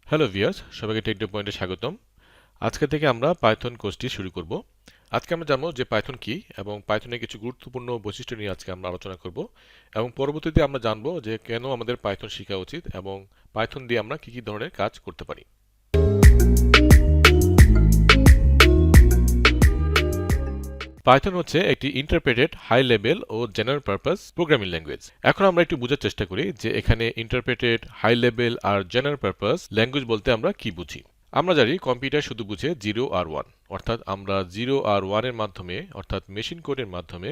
Hello viewers, সবাইকে take day পয়েন্টে স্বাগতম। আজকে থেকে আমরা পাইথন কোর্সটি শুরু করব। আজকে আমরা জানবো যে পাইথন কি এবং পাইথনের কিছু গুরুত্বপূর্ণ বৈশিষ্ট্য নিয়ে আজকে আমরা আলোচনা করব এবং পরবর্তীতে আমরা জানবো যে কেন আমাদের পাইথন শেখা উচিত এবং পাইথন দিয়ে আমরা কি কি ধরনের কাজ করতে পারি। পাইথন হচ্ছে একটি ইন্টারপ্রেটেড হাই লেভেল ও জেনারেল পারপাস প্রোগ্রামিং ল্যাঙ্গুয়েজ। এখন আমরা একটু বোঝার চেষ্টা করি যে এখানে ইন্টারপ্রেটেড হাই লেভেল আর জেনারেল পারপাস ল্যাঙ্গুয়েজ বলতে আমরা কি বুঝি। আমরা জানি কম্পিউটার শুধু বুঝে 0 আর 1, অর্থাৎ আমরা 0 আর 1 এর মাধ্যমে অর্থাৎ মেশিন কোডের মাধ্যমে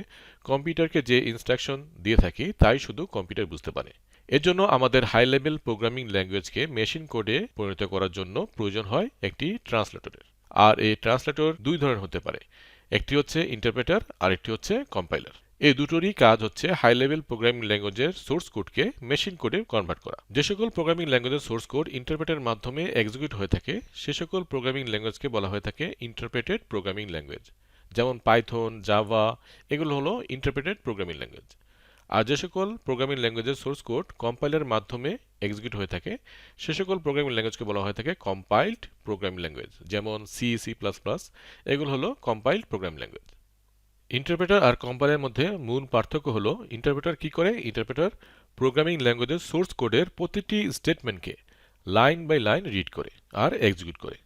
কম্পিউটারকে যে ইনস্ট্রাকশন দিয়ে থাকি তাই শুধু কম্পিউটার বুঝতে পারে। এর জন্য আমাদের হাই লেভেল প্রোগ্রামিং ল্যাঙ্গুয়েজকে মেশিন কোডে পরিণত করার জন্য প্রয়োজন হয় একটি ট্রান্সলেটরের। আর এই ট্রান্সলেটর দুই ধরনের হতে পারে, একটি হচ্ছে ইন্টারপ্রেটার আর একটি হচ্ছে কম্পাইলার। এই দুটোরই কাজ হচ্ছে হাই লেভেল প্রোগ্রামিং ল্যাঙ্গুয়েজের সোর্স কোডকে মেশিন কোডে কনভার্ট করা। যে সকল প্রোগ্রামিং ল্যাঙ্গুয়েজের সোর্স কোড ইন্টারপ্রেটারের মাধ্যমে এক্সিকিউট হয়ে থাকে সে সকল প্রোগ্রামিং ল্যাঙ্গুয়েজকে বলা হয়ে থাকে ইন্টারপ্রেটেড প্রোগ্রামিং ল্যাঙ্গুয়েজ। যেমন পাইথন, জাভা এগুলো হলো ইন্টারপ্রেটেড প্রোগ্রামিং ল্যাঙ্গুয়েজ। আর যে সকল প্রোগ্রামিং ল্যাঙ্গুয়েজের সোর্স কোড কম্পাইলারের মাধ্যমে এক্সিকিউট হয়ে থাকে সে সকল প্রোগ্রামিং ল্যাঙ্গুয়েজকে বলা হয়ে থাকে কম্পাইলড প্রোগ্রামিং ল্যাঙ্গুয়েজ। যেমন সি, সি প্লাস প্লাস এগুলো হলো কম্পাইলড প্রোগ্রামিং ল্যাঙ্গুয়েজ। ইন্টারপ্রেটার আর কম্পাইলারের মধ্যে মূল পার্থক্য হলো ইন্টারপ্রেটার কি করে, ইন্টারপ্রেটার প্রোগ্রামিং ল্যাঙ্গুয়েজের সোর্স কোডের প্রতিটি স্টেটমেন্টকে লাইন বাই লাইন রিড করে আর এক্সিকিউট করে।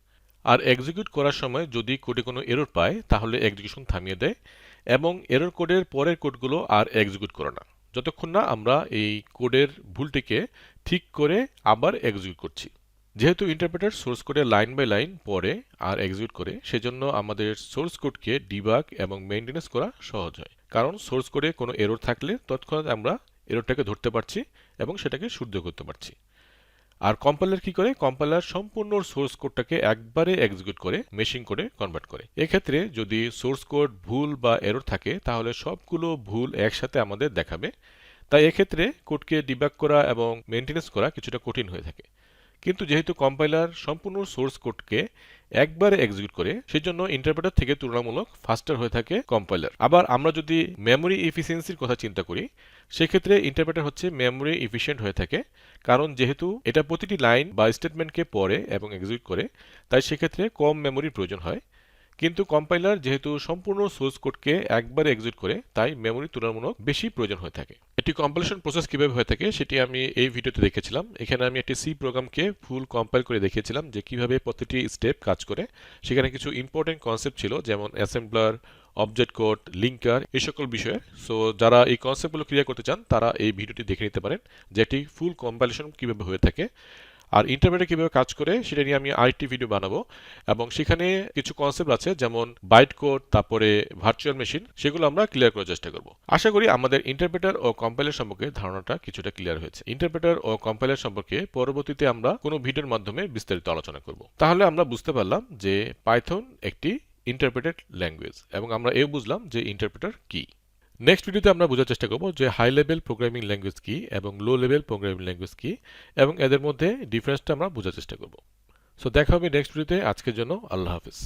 আর এক্সিকিউট করার সময় যদি কোডে কোনো এরর পায় তাহলে এক্সিকিউশন থামিয়ে দেয় এবং এরর কোডের পরের কোডগুলো আর এক্সিকিউট করে না যতক্ষণ না আমরা এই কোডের ভুলটিকে ঠিক করে আবার এক্সিকিউট করছি। যেহেতু ইন্টারপ্রেটার সোর্স কোডে লাইন বাই লাইন পড়ে আর এক্সিকিউট করে সেজন্য আমাদের সোর্স কোডকে ডিবাগ এবং মেইনটেনেন্স করা সহজ হয়, কারণ সোর্স কোডে কোনো এরর থাকলে তৎক্ষণাৎ আমরা এররটাকে ধরতে পারছি এবং সেটাকে শুদ্ধ করতে পারছি। আর কম্পাইলার কি করে, কম্পাইলার সম্পূর্ণ সোর্স কোডটাকে একবারে এক্সিকিউট করে মেশিন কোডে কনভার্ট করে। এক্ষেত্রে যদি সোর্স কোড ভুল বা এরর থাকে তাহলে সবগুলো ভুল একসাথে আমাদের দেখাবে, তাই এক্ষেত্রে কোডকে ডিবাগ করা এবং মেইনটেনেন্স করা কিছুটা কঠিন হয়ে থাকে। কিন্তু যেহেতু কম্পাইলার সম্পূর্ণ সোর্স কোডকে একবারে এক্সিকিউট করে সেজন্য ইন্টারপ্রেটার থেকে তুলনামূলক ফাস্টার হয়ে থাকে কম্পাইলার। আবার আমরা যদি মেমোরি এফিসিয়েন্সির কথা চিন্তা করি সেক্ষেত্রে ইন্টারপ্রেটার হচ্ছে মেমোরি এফিশিয়েন্ট হয়ে থাকে, কারণ যেহেতু এটা প্রতিটি লাইন বা স্টেটমেন্টকে পড়ে এবং এক্সিকিউট করে তাই সেক্ষেত্রে কম মেমোরির প্রয়োজন হয়। কিন্তু কম্পাইলার যেহেতু সম্পূর্ণ সোর্স কোডকে একবারে এক্সিকিউট করে তাই মেমোরি তুলনামূলক বেশি প্রয়োজন হয়ে থাকে। একটি কম্পাইলেশন প্রসেস কিভাবে হয়ে থাকে সেটি আমি এই ভিডিওতে দেখেছিলাম। এখানে আমি একটি সি প্রোগ্রামকে ফুল কম্পাইল করে দেখিয়েছিলাম যে কিভাবে প্রতিটি স্টেপ কাজ করে। সেখানে কিছু ইম্পর্টেন্ট কনসেপ্ট ছিল যেমন অ্যাসেম্বলার, অবজেক্ট কোড, লিঙ্কার এই সকল বিষয়ে। সো যারা এই কনসেপ্টগুলো ক্লিয়ার করতে চান তারা এই ভিডিওটি দেখে নিতে পারেন যে একটি ফুল কম্পাইলেশন কিভাবে হয়ে থাকে। আর ইন্টারপ্রেটার কিভাবে কাজ করে সেটা নিয়ে আমি আরেকটি ভিডিও বানাবো এবং সেখানে কিছু কনসেপ্ট আছে যেমন বাইট কোড, তারপরে ভার্চুয়াল মেশিন, সেগুলো আমরা ক্লিয়ার করার চেষ্টা করব। আশা করি আমাদের ইন্টারপ্রেটার ও কম্পাইলার সম্পর্কে ধারণাটা কিছুটা ক্লিয়ার হয়েছে। ইন্টারপ্রেটার ও কম্পাইলার সম্পর্কে পরবর্তীতে আমরা কোনো ভিডিওর মাধ্যমে বিস্তারিত আলোচনা করব। তাহলে আমরা বুঝতে পারলাম যে পাইথন একটি ইন্টারপ্রেটেড ল্যাঙ্গুয়েজ এবং আমরা এও বুঝলাম যে ইন্টারপ্রেটার কি। নেক্সট ভিডিওতে আমরা বোঝার চেষ্টা করব যে হাই লেভেল প্রোগ্রামিং ল্যাঙ্গুয়েজ কি এবং লো লেভেল প্রোগ্রামিং ল্যাঙ্গুয়েজ কি এবং এদের মধ্যে ডিফারেন্সটা আমরা বোঝার চেষ্টা করব। সো দেখা হবে নেক্সট ভিডিওতে। আজকের জন্য আল্লাহ হাফেজ।